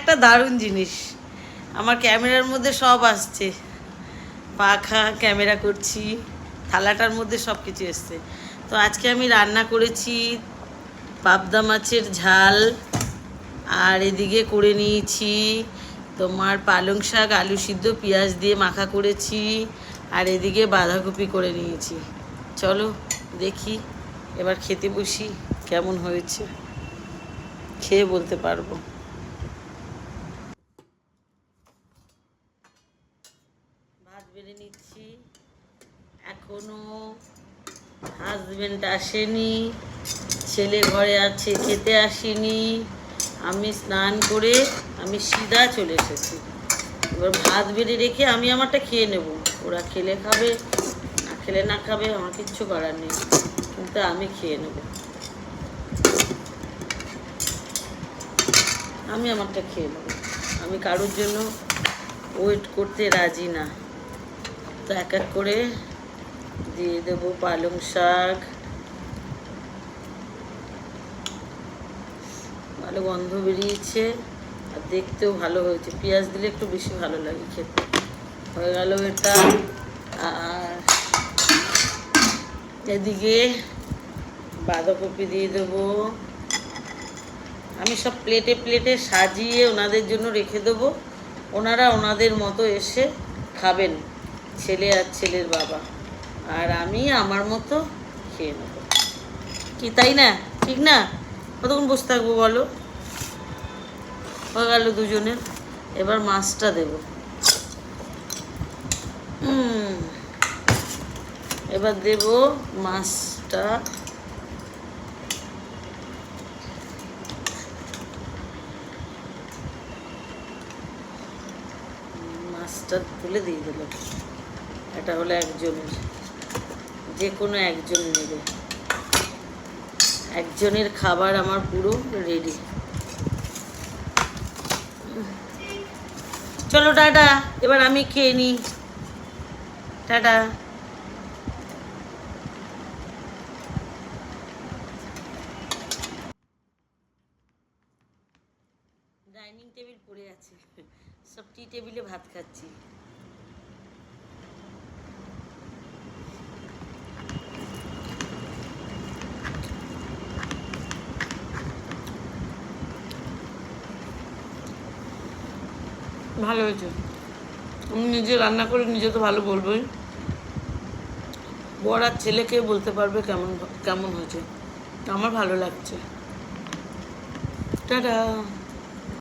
একটা দারুণ জিনিস, আমার ক্যামেরার মধ্যে সব আসছে, পাখা ক্যামেরা করছি, থালাটার মধ্যে সব কিছু এসছে। তো আজকে আমি রান্না করেছি পাবদা মাছের ঝাল, আর এদিকে করে নিয়েছি তোমার পালং শাক আলু সিদ্ধ পেঁয়াজ দিয়ে মাখা করেছি, আর এদিকে বাঁধাকপি করে নিয়েছি। চলো দেখি এবার খেতে বসি, কেমন হয়েছে খেয়ে বলতে পারবো। ভাত বেড়ে নিচ্ছি, এখনো হাজবেন্ড আসেনি, ছেলে ঘরে আছে, খেতে আসেনি। আমি স্নান করে আমি সিধা চলে এসেছি। এবার ভাত বেড়ে রেখে আমি আমারটা খেয়ে নেব, ওরা খেলে খাবে, না খেলে না খাবে, আমার কিচ্ছু করার নেই, কিন্তু আমি খেয়ে নেব, আমি আমারটা খেয়ে নেব। আমি কারোর জন্য ওয়েট করতে রাজি না। তো এক এক করে দিয়ে দেবো পালং শাক, ভালো গন্ধ বেরিয়েছে আর দেখতেও ভালো হয়েছে, পেঁয়াজ দিলে একটু বেশি ভালো লাগে খেতে। হয়ে গেল এটা। আর এদিকে বাঁধাকপি দিয়ে দেবো, আমি সব প্লেটে প্লেটে সাজিয়ে ওনাদের জন্য রেখে দেবো, ওনারা ওনাদের মতো এসে খাবেন, ছেলে আর ছেলের বাবা, আর আমি আমার মতো খেয়ে নেবো। কি তাই না? ঠিক না? কতক্ষণ বসে থাকবো বলো? হয়ে গেল দুজনের। এবার মাছটা দেব, এবার দেব মাছটা। মাছটা তুলে দিয়ে দিল। এটা হলো একজনের, যে কোনো একজন নেবে, একজনের খাবার আমার পুরো রেডি। চলো টাটা, এবার আমি খেয়ে নিই, টাটা। ডাইনিং টেবিল পড়ে আছে, সব টি টেবিলে ভাত খাচ্ছি। ভালো হয়েছে, আমি নিজে রান্না করে নিজে তো ভালো বলবোই, বড় আর ছেলেকে বলতে পারবে কেমন কেমন হয়েছে। আমার ভালো লাগছে। টাটা।